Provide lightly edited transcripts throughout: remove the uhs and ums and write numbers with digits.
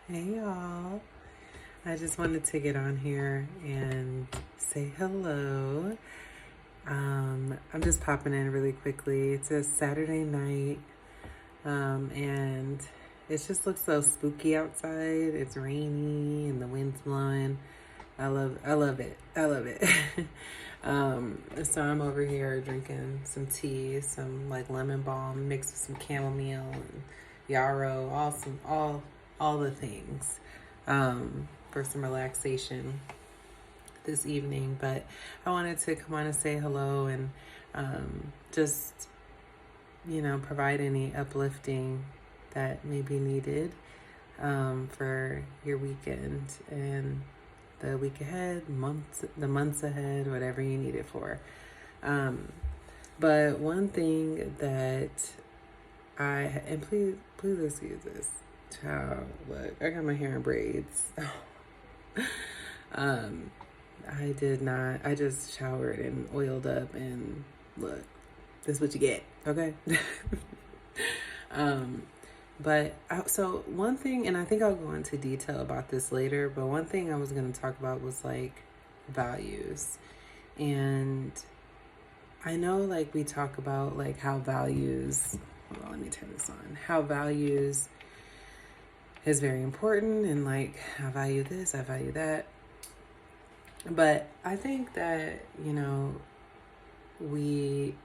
Hey y'all. I just wanted to get on here and say hello. I'm just popping in really quickly. It's a Saturday night, and it just looks so spooky outside. It's rainy and the wind's blowing. I love it. I love it. So I'm over here drinking some tea, some like lemon balm mixed with some chamomile and yarrow, all the things, for some relaxation this evening. But I wanted to come on and say hello and just provide any uplifting that may be needed for your weekend and the week ahead, the months ahead, whatever you need it for. But one thing that and please excuse this, child. Look, I got my hair in braids. um, I did not. I just showered and oiled up, and look, this is what you get. Okay. um, so one thing, and I think I'll go into detail about this later, but one thing I was going to talk about was like values. And I know like we talk about like how values, hold on, let me turn this on, how values is very important, and like I value this, I value that. But I think that, we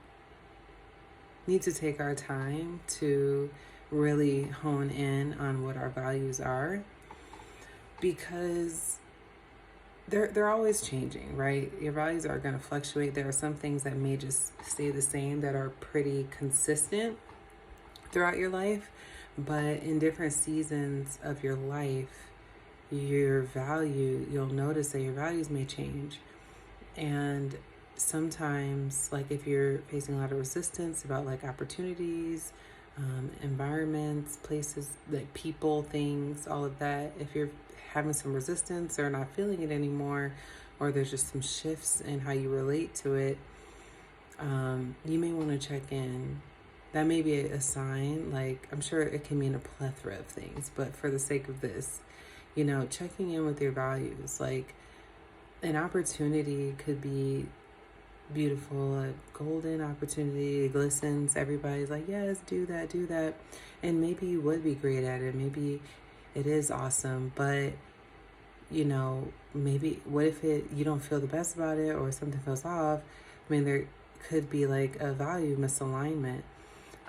need to take our time to really hone in on what our values are, because they're always changing, right? Your values are going to fluctuate. There are some things that may just stay the same that are pretty consistent throughout your life, but in different seasons of your life, you'll notice that your values may change. And sometimes, like if you're facing a lot of resistance about like opportunities, environments, places, like people, things, all of that, if you're having some resistance or not feeling it anymore, or there's just some shifts in how you relate to it, you may want to check in. That may be a sign. Like, I'm sure it can mean a plethora of things, but for the sake of this, checking in with your values. Like, an opportunity could be beautiful, a golden opportunity, it glistens. Everybody's like, yes, do that, do that. And maybe you would be great at it. Maybe it is awesome, but maybe what if you don't feel the best about it, or something feels off? I mean, there could be like a value misalignment.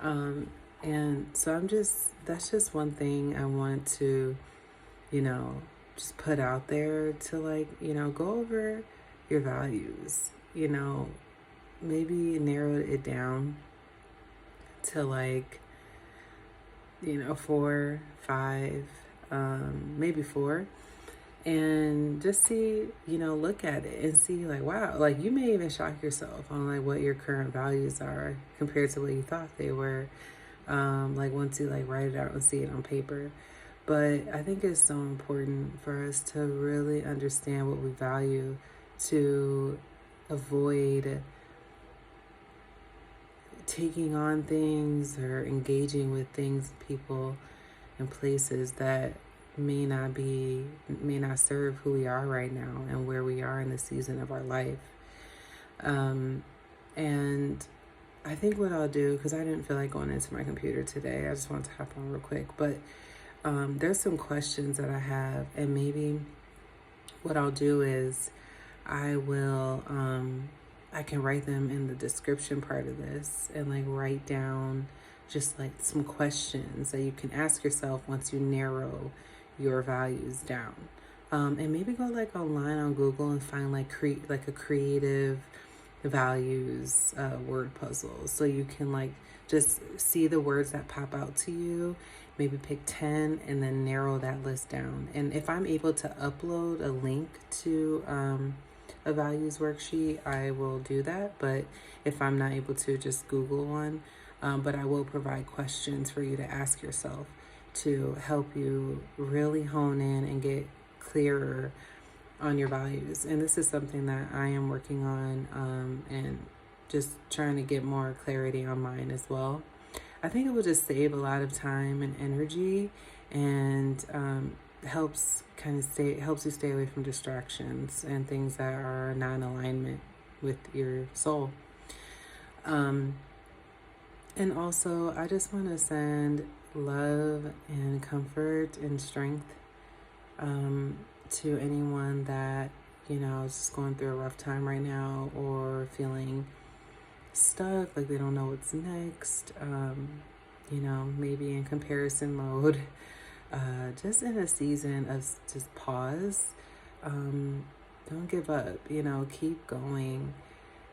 And so that's just one thing I want to, just put out there to like, go over your values, maybe narrow it down to like, 4, 5, maybe 4, and just see, look at it and see like, wow, like you may even shock yourself on like what your current values are compared to what you thought they were, like once you like write it out and see it on paper. But I think it's so important for us to really understand what we value, to avoid taking on things or engaging with things, people, and places that may not serve who we are right now and where we are in the season of our life. And I think what I'll do, because I didn't feel like going into my computer today, I just want to hop on real quick, but there's some questions that I have, and maybe what I'll do is I can write them in the description part of this, and like write down just like some questions that you can ask yourself once you narrow your values down. And maybe go like online on Google and find like like a creative values word puzzle, so you can like just see the words that pop out to you, maybe pick 10 and then narrow that list down. And if I'm able to upload a link to a values worksheet, I will do that. But if I'm not able to, just Google one. But I will provide questions for you to ask yourself to help you really hone in and get clearer on your values. And this is something that I am working on, and just trying to get more clarity on mine as well. I think it will just save a lot of time and energy, and helps you stay away from distractions and things that are not in alignment with your soul. And also, I just want to send love and comfort and strength to anyone that, is just going through a rough time right now or feeling stuck, like they don't know what's next, maybe in comparison mode, just in a season of just pause. Don't give up, keep going,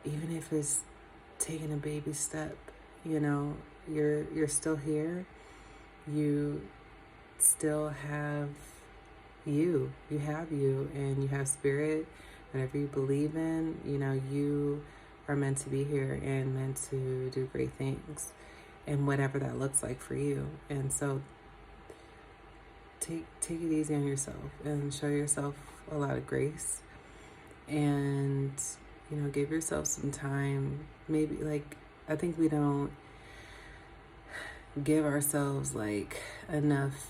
even if it's taking a baby step. You're still here. You still have you have you, and you have spirit. Whatever you believe in, you are meant to be here and meant to do great things, and whatever that looks like for you. And so take it easy on yourself and show yourself a lot of grace, and give yourself some time. Maybe, like, I think we don't give ourselves enough.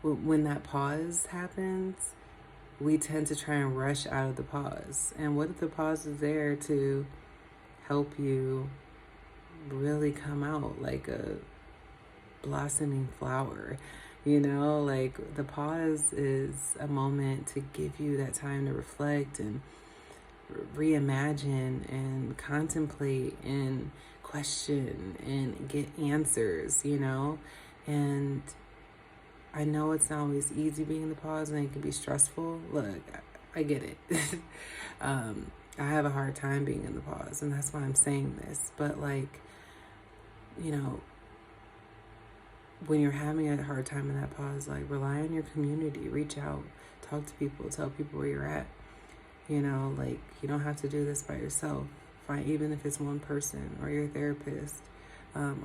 When that pause happens, we tend to try and rush out of the pause. And what if the pause is there to help you really come out like a blossoming flower? The pause is a moment to give you that time to reflect and reimagine and contemplate and question and get answers, and I know it's not always easy being in the pause, and it can be stressful. Look, I get it. I have a hard time being in the pause, and that's why I'm saying this. But when you're having a hard time in that pause, rely on your community, reach out, talk to people, tell people where you're at. You don't have to do this by yourself. Even if it's one person or your therapist,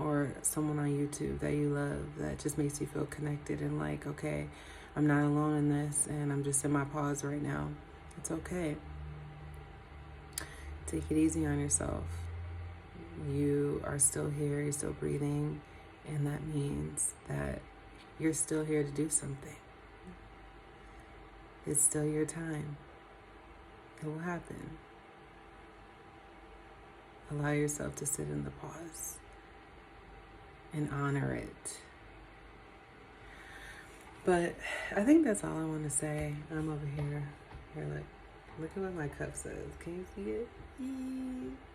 or someone on YouTube that you love, that just makes you feel connected and okay, I'm not alone in this, and I'm just in my pause right now. It's okay. Take it easy on yourself. You are still here, you're still breathing, and that means that you're still here to do something. It's still your time. It will happen. Allow yourself to sit in the pause and honor it. But I think that's all I want to say. I'm over here. Look at what my cup says. Can you see it?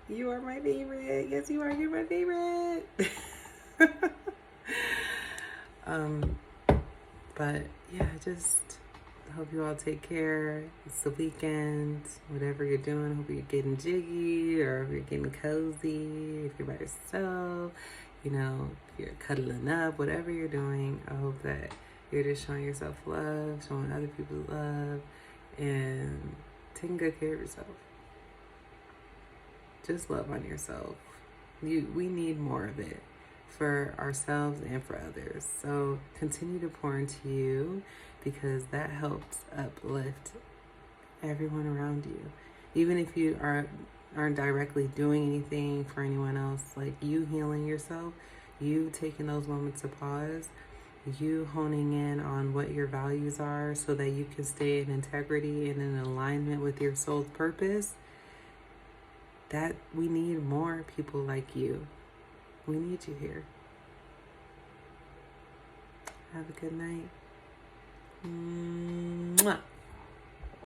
You are my favorite. Yes, you are. You're my favorite. But yeah, just hope you all take care. It's the weekend. Whatever you're doing, hope you're getting jiggy, or if you're getting cozy, if you're by yourself, if you're cuddling up, whatever you're doing, I hope that you're just showing yourself love, showing other people love, and taking good care of yourself. Just love on yourself. We need more of it for ourselves and for others. So continue to pour into you, because that helps uplift everyone around you. Even if you aren't directly doing anything for anyone else, you healing yourself, you taking those moments to pause, you honing in on what your values are so that you can stay in integrity and in alignment with your soul's purpose. That we need more people like you. We need you here. Have a good night.